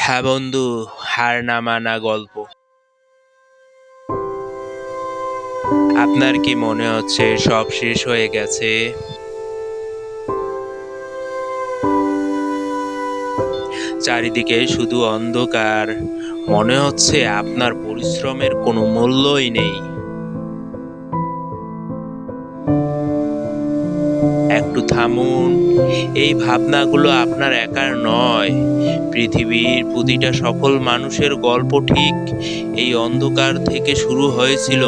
হ্যাঁ বন্ধু, হার না মানা গল্প। আপনার কি মনে হচ্ছে সব শেষ হয়ে গেছে? চারিদিকে শুধু অন্ধকার। মনে হচ্ছে আপনার পরিশ্রমের কোনো মূল্যই নেই। একটু থামুন। এই ভাবনাগুলো আপনার একার নয়। পৃথিবীর প্রতিটা সফল মানুষের গল্প ঠিক এই অন্ধকার থেকে শুরু হয়েছিল।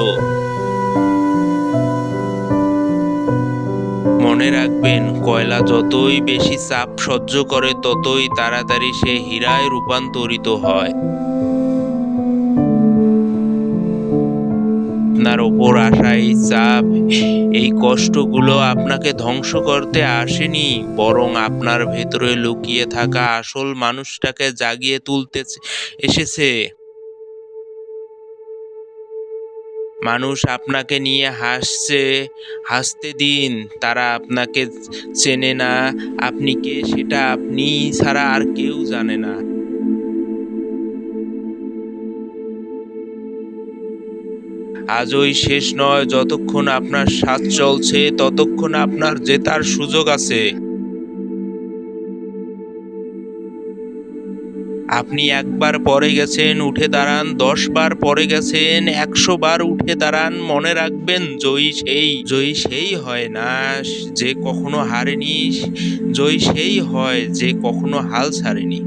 মনে রাখবেন, কয়লা যতই বেশি চাপ সহ্য করে ততই তাড়াতাড়ি সে হীরায় রূপান্তরিত হয়। আপনার ওপর আসা এই চাপ, এই কষ্টগুলো আপনাকে ধ্বংস করতে আসেনি, বরং আপনার ভেতরে লুকিয়ে থাকা আসল মানুষটাকে জাগিয়ে তুলতে এসেছে। মানুষ আপনাকে নিয়ে হাসছে, হাসতে দিন। তারা আপনাকে চেনে না। আপনি কে সেটা আপনি ছাড়া আর কেউ জানে না। আজই শেষ নয়। যতক্ষণ আপনার শ্বাস চলছে ততক্ষণ আপনার জেতার সুযোগ আছে। আপনি একবার পড়ে গেছেন, উঠে দাঁড়ান। 10 বার পড়ে গেছেন, 100 বার উঠে দাঁড়ান। মনে রাখবেন, জয়ী সেই হয় না যে কখনো হারেনি। জয়ী সেই হয় যে কখনো হাল ছাড়েনি।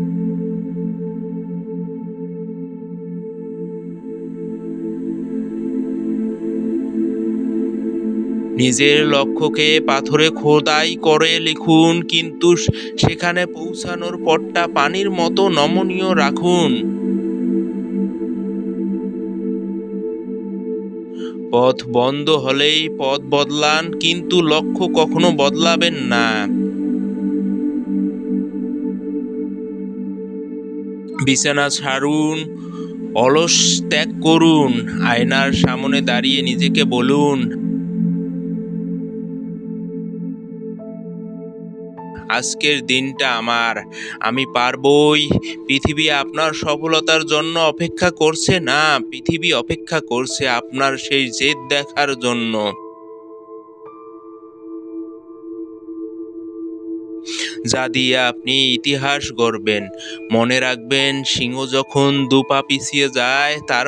নিজের লক্ষ্যকে পাথরে খোদাই করে লিখুন, কিন্তু সেখানে পৌঁছানোর পথটা পানির মতো নমনীয় রাখুন। পথ বন্ধ হলেই পথ বদলান, কিন্তু লক্ষ্য কখনো বদলাবেন না। বিছানা ছাড়ুন, অলস ত্যাগ করুন। আয়নার সামনে দাঁড়িয়ে নিজেকে বলুন, আজকের দিনটা আমার, আমি পারবই। পৃথিবী আপনার সফলতার জন্য অপেক্ষা করছে না, পৃথিবী অপেক্ষা করছে আপনার সেই জেদ দেখার জন্য। যা দিয়ে আপনি ইতিহাস গড়বেন। মনে রাখবেন, সিংহ যখন দুপা পিছিয়ে যায় তার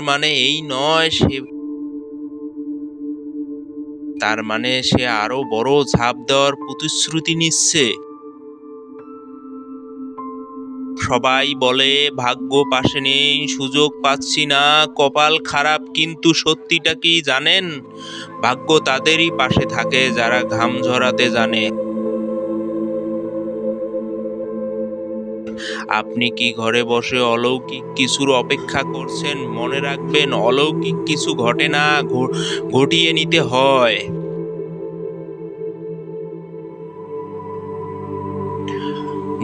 মানে সে আরো বড় ঝাঁপ দেওয়ার প্রতিশ্রুতি নিচ্ছে। সবাই বলে ভাগ্য পাশে নেই, সুযোগ পাচ্ছি না, কপাল খারাপ, কিন্তু সত্যিটা কি জানেন? ভাগ্য তাদেরই পাশে থাকে যারা ঘাম ঝরাতে জানে। আপনি কি ঘরে বসে অলৌকিক কিছুর অপেক্ষা করছেন? মনে রাখবেন, অলৌকিক কিছু ঘটে না, ঘটিয়ে নিতে হয়।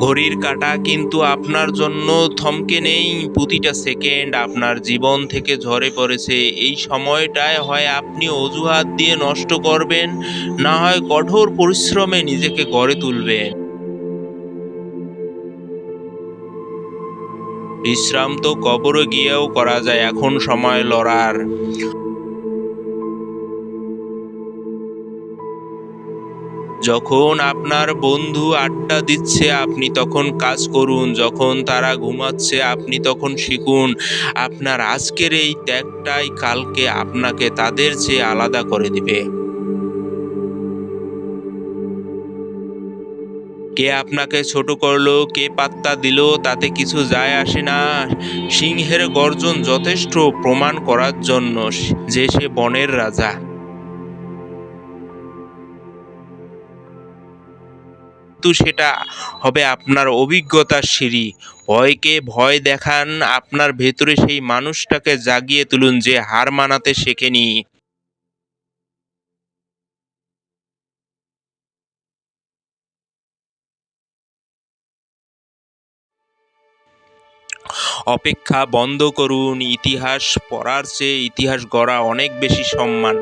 ঘড়ির কাঁটা কিন্তু আপনার জন্য থমকে নেই। প্রতিটা সেকেন্ড আপনার জীবন থেকে ঝরে পড়েছে। এই সময়টায় হয় আপনি অজুহাত দিয়ে নষ্ট করবেন, না হয় কঠোর পরিশ্রমে নিজেকে গড়ে তুলবেন। বিশ্রাম তো কবরে গিয়েও করা যায়, এখন সময় লড়ার। যখন আপনার বন্ধু আড্ডা দিচ্ছে আপনি তখন কাজ করুন, যখন তারা ঘুমাচ্ছে আপনি তখন শিখুন। আপনার আজকের এই ত্যাগটাই কালকে আপনাকে তাদের চেয়ে আলাদা করে দিবে। কে আপনাকে ছোট করলো, কে পাত্তা দিল, তাতে কিছু যায় আসে না। সিংহের গর্জন যথেষ্ট প্রমাণ করার জন্য যে সে বনের রাজা। কিন্তু সেটা হবে আপনার অভিজ্ঞতার সিঁড়ি। ভয়কে ভয় দেখান, আপনার ভেতরে সেই মানুষটাকে জাগিয়ে তুলুন যে হার মানাতে শেখেনি। অপেক্ষা বন্ধ করুন। ইতিহাস পড়ার চেয়ে ইতিহাস গড়া অনেক বেশি সম্মান।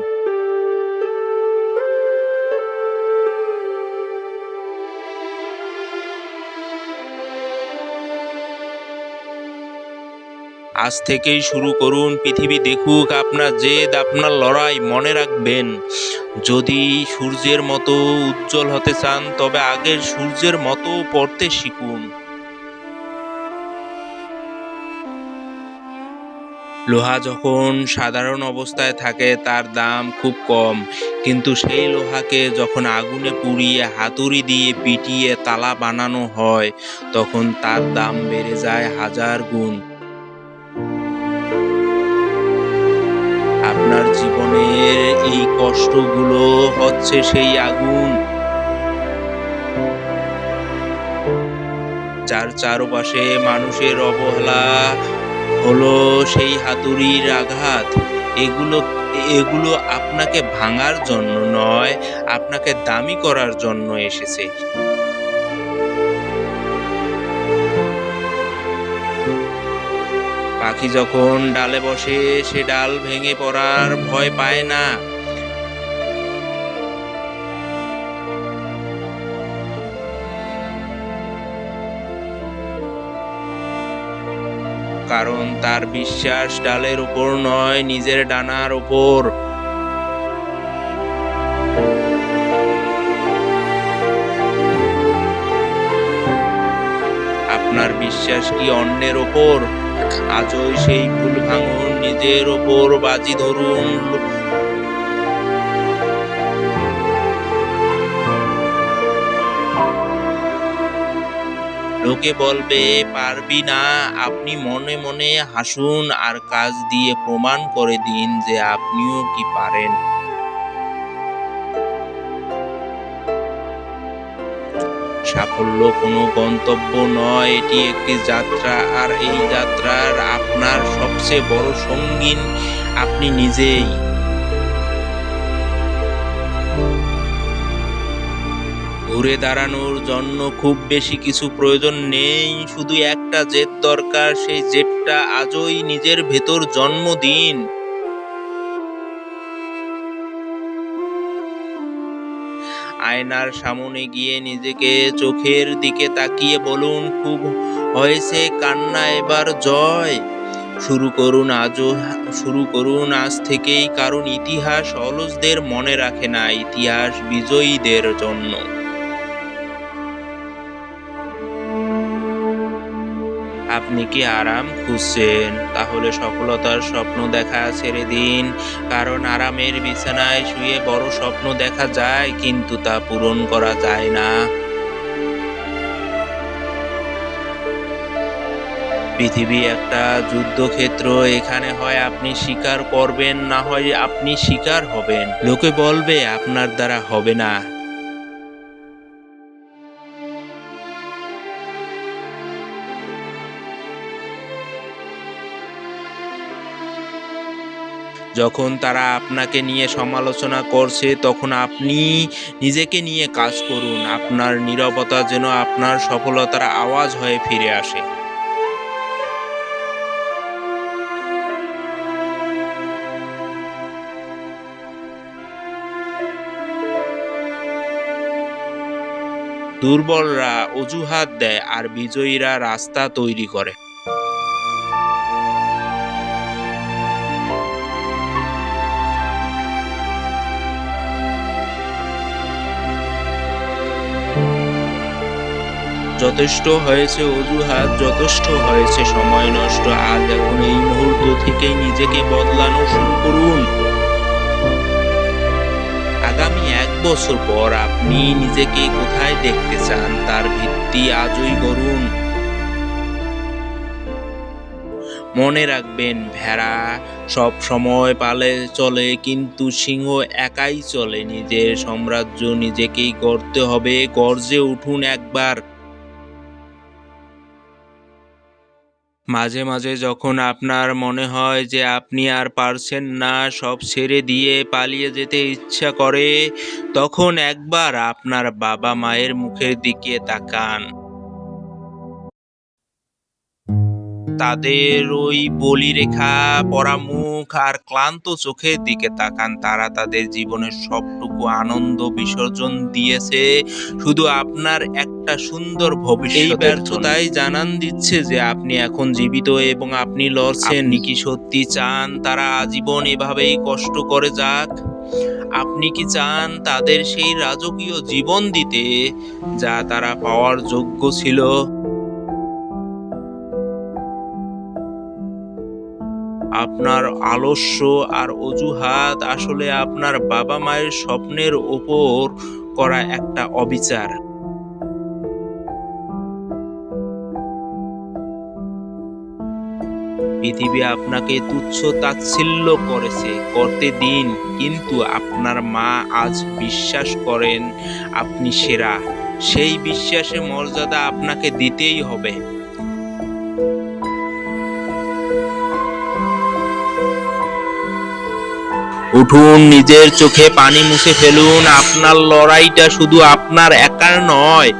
আজ থেকেই শুরু করুন, পৃথিবী দেখুক আপনার জেদ, আপনার লড়াই। মনে রাখবেন, যদি সূর্যের মতো উজ্জ্বল হতে চান তবে আগের সূর্যের মতো পড়তে শিখুন। লোহা যখন সাধারণ অবস্থায় থাকে তার দাম খুব কম, কিন্তু সেই লোহাকে যখন আগুনে পুড়িয়ে হাতুড়ি দিয়ে পিটিয়ে তালা বানানো হয় তখন তার দাম বেড়ে যায় হাজার গুণ। আপনার জীবনের এই কষ্টগুলো হচ্ছে সেই আগুন, যার চারপাশে মানুষের অবহেলা হলো সেই হাতুড়ির আঘাত। এগুলো এগুলো আপনাকে ভাঙার জন্য নয়, আপনাকে দামি করার জন্য এসেছে। পাখি যখন ডালে বসে সে ডাল ভেঙে পড়ার ভয় পায় না, কারণ তার বিশ্বাস ডালের উপর নয়, নিজের ডানার উপর। আপনার বিশ্বাস কি অন্যের ওপর? আজই সেই ভুল ভাঙুন, নিজের ওপর বাজি ধরুন। লোকে বলবে পারবি না, আপনি মনে মনে হাসুন আর কাজ দিয়ে প্রমাণ করে দিন যে আপনিও কি পারেন। সাফল্য কোনো গন্তব্য নয়, এটি একটি যাত্রা, আর এই যাত্রার আপনার সবচেয়ে বড় সঙ্গী আপনি নিজেই। ঘুরে দাঁড়ানোর জন্য খুব বেশি কিছু প্রয়োজন নেই, শুধু একটা জেদ দরকার। সেই জেদটা আজই নিজের ভেতর জন্ম দিন। আয়নার সামনে গিয়ে নিজেকে চোখের দিকে তাকিয়ে বলুন, খুব হয়েছে, কান্না এবার জয়। শুরু করুন আজ থেকেই, কারণ ইতিহাস অলসদের মনে রাখে না, ইতিহাস বিজয়ীদের জন্য। আপনি কি আরাম খুঁজছেন? তাহলে সফলতার স্বপ্ন দেখা ছেড়ে দিন, কারণ আরামের বিছানায় শুয়ে বড় স্বপ্ন দেখা যায় কিন্তু তা পূরণ করা যায় না। পৃথিবী একটা যুদ্ধক্ষেত্র, এখানে হয় আপনি স্বীকার করবেন, না হয় আপনি শিকার হবেন। লোকে বলবে আপনার দ্বারা হবে না। যখন তারা আপনাকে নিয়ে সমালোচনা করছে তখন আপনি নিজেকে নিয়ে কাজ করুন। আপনার নীরবতা যেন আপনার সফলতার আওয়াজ হয়ে ফিরে আসে। দুর্বলরা অজুহাত দেয় আর বিজয়ীরা রাস্তা তৈরি করে। যথেষ্ট হয়েছে অজুহাত, যথেষ্ট হয়েছে সময় নষ্ট। আজ এখন এই মুহূর্ত থেকেই নিজেকে বদলানো শুরু করুন। আগামী 1 বছর পর আপনি নিজেকে কোথায় দেখতে চান তার ভিত্তি আজই গড়ুন। মনে রাখবেন, ভেড়া সব সময় পালে চলে কিন্তু সিংহ একাই চলে। নিজের সাম্রাজ্য নিজেকেই গড়তে হবে, গর্জে উঠুন একবার। মাঝে মাঝে যখন আপনার মনে হয় যে আপনি আর পারছেন না, সব ছেড়ে দিয়ে পালিয়ে যেতে ইচ্ছা করে, তখন একবার আপনার বাবা মায়ের মুখের দিকে তাকান। তাদের ওই বলিরেখা পরা মুখ আর ক্লান্ত চোখের দিকে তাকান। তারা তাদের জীবনের সবটুকু আনন্দ বিসর্জন দিয়েছে শুধু আপনার একটা সুন্দর ভবিষ্যতের জন্য। এই ব্যর্থতাই জানান দিচ্ছে যে আপনি এখন জীবিত এবং আপনি লড়ছেন। আপনি কি সত্যি চান তারা আজীবন এভাবেই কষ্ট করে যাক? আপনি কি চান তাদের সেই রাজকীয় জীবন দিতে যা তারা পাওয়ার যোগ্য ছিল? আপনার আলস্য আর অজুহাত আসলে আপনার বাবা মায়ের স্বপ্নের ওপর করা একটা অবিচার। পৃথিবী আপনাকে তুচ্ছ তাচ্ছিল্য করতে দিন, কিন্তু আপনার মা আজ বিশ্বাস করেন আপনি সেরা। সেই বিশ্বাসে মর্যাদা আপনাকে দিতেই হবে। উঠুন, নিজের চোখে পানি মুছে ফেলুন। আপনার লড়াইটা শুধু আপনার একার নয়,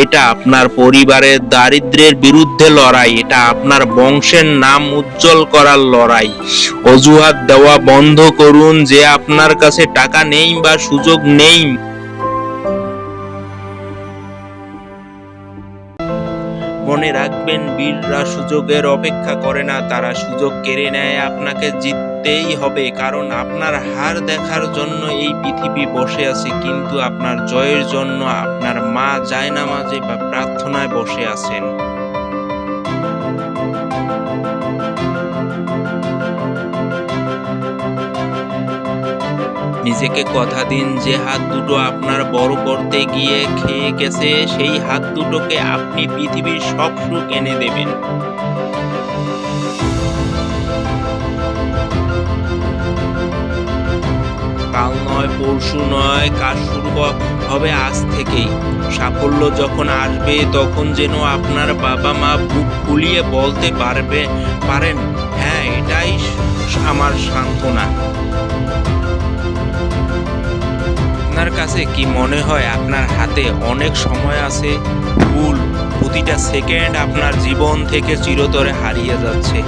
এটা আপনার পরিবারের দারিদ্র্যের বিরুদ্ধে লড়াই, এটা আপনার বংশের নাম উজ্জ্বল করার লড়াই। অজুহাত দেওয়া বন্ধ করুন যে আপনার কাছে টাকা নেই বা সুযোগ নেই। মনে রাখবেন, বীররা সুযোগের অপেক্ষা করে না, তারা সুযোগ কেড়ে নেয়। আপনাকে জিততেই হবে, কারণ আপনার হার দেখার জন্য এই পৃথিবী বসে আছে, কিন্তু আপনার জয়ের জন্য আপনার মা জায়নামাজে বা প্রার্থনায় বসে আছেন। নিজেকে কথা দিন যে হাত দুটো আপনার বড় করতে গিয়ে খেয়ে গেছে, সেই হাত দুটোকে আপনি পৃথিবীর সব সুখ এনে দেবেন। কাল নয়, পরশু নয়, কাজ শুরু হবে আজ থেকেই। সাফল্য যখন আসবে তখন যেন আপনার বাবা মা বুক ফুলিয়ে বলতে পারেন, হ্যাঁ, এটাই আমার সান্ত্বনা। আপনার কাছে কি মনে হয় আপনার হাতে অনেক সময় আছে? ভুল। প্রতিটা সেকেন্ড আপনার জীবন থেকে চিরতরে হারিয়ে যাচ্ছে।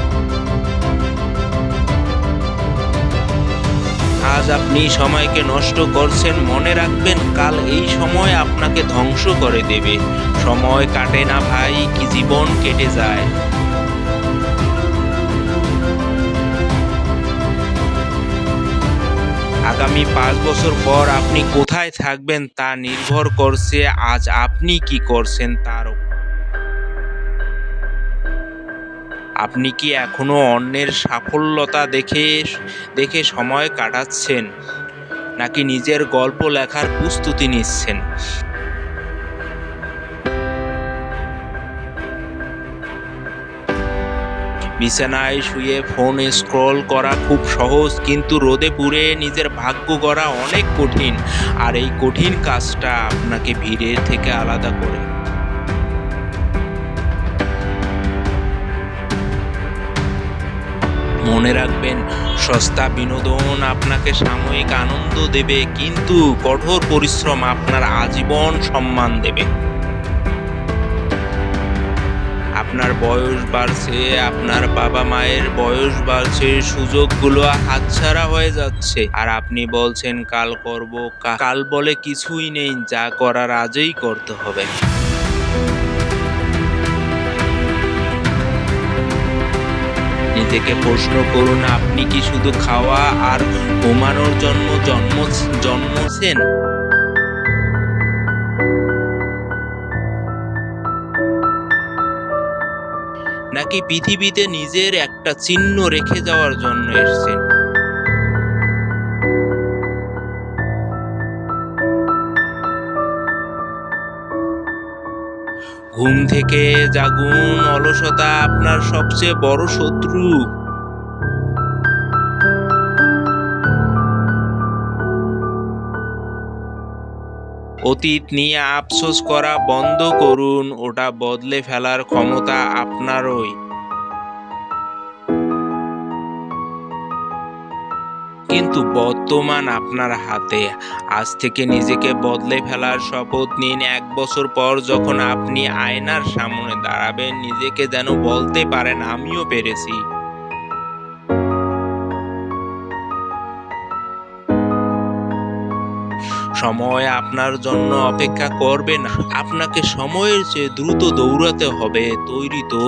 আজ আপনি সময়কে নষ্ট করছেন, মনে রাখবেন কাল এই সময় আপনাকে ধ্বংস করে দেবে। সময় কাটে না ভাই, কি জীবন কেটে যায়। আগামী 5 বছর পর আপনি কোথায় থাকবেন তা নির্ভর করছে আজ আপনি কি করছেন তার উপর। আপনি কি এখনো অন্যের সাফল্যতা দেখে সময় কাটাচ্ছেন, নাকি নিজের গল্প লেখার প্রস্তুতি নিচ্ছেন? বিছানায় শুয়ে ফোন স্ক্রল করা খুব সহজ, কিন্তু রোদে পুড়ে নিজের ভাগ্য গড়া অনেক কঠিন। আর এই কঠিন কাজটা আপনাকে ভিড়ের থেকে আলাদা করে। মনে রাখবেন, সস্তা বিনোদন আপনাকে সাময়িক আনন্দ দেবে, কিন্তু কঠোর পরিশ্রম আপনার আজীবন সম্মান দেবে। আপনার বয়স বাড়ছে, আপনার বাবা মায়ের বয়স বাড়ছে, সুযোগগুলো হাতছাড়া হয়ে যাচ্ছে, আর আপনি বলছেন কাল করব। কাল বলে কিছুই নেই, যা করার আজই করতে হবে। নিজেকে প্রশ্ন করুন, আপনি কি শুধু খাওয়া আর ঘুমানোর জন্য জন্মছেন? নাকি পৃথিবীতে নিজের একটা চিহ্ন রেখে যাওয়ার জন্য এসেছেন? ঘুম থেকে জাগুন, অলসতা আপনার সবচেয়ে বড় শত্রু। অতীত নিয়ে আফসোস করা বন্ধ করুন, ওটা বদলে ফেলার ক্ষমতা আপনারই। কিন্তু বর্তমান আপনার হাতে। আজ থেকে নিজেকে বদলে ফেলার শপথ নিন। 1 বছর পর যখন আপনি আয়নার সামনে দাঁড়াবেন, নিজেকে যেন বলতে পারেন, আমিও পেরেছি। সময় আপনার জন্য অপেক্ষা করবে না, আপনাকে সময়ের চেয়ে দ্রুত দৌড়াতে হবে। তৈরি তো?